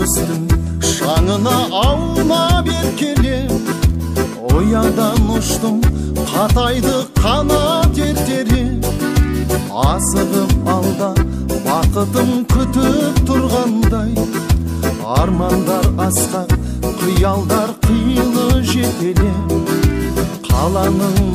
өстім, шаңына аунап еркеле. Оядан ұштым, қатайды қанат ертере. Асығып алда бақытым күтіп тұрғандай, армандар асқақ, қиялдар қилы жетеле. Қаланың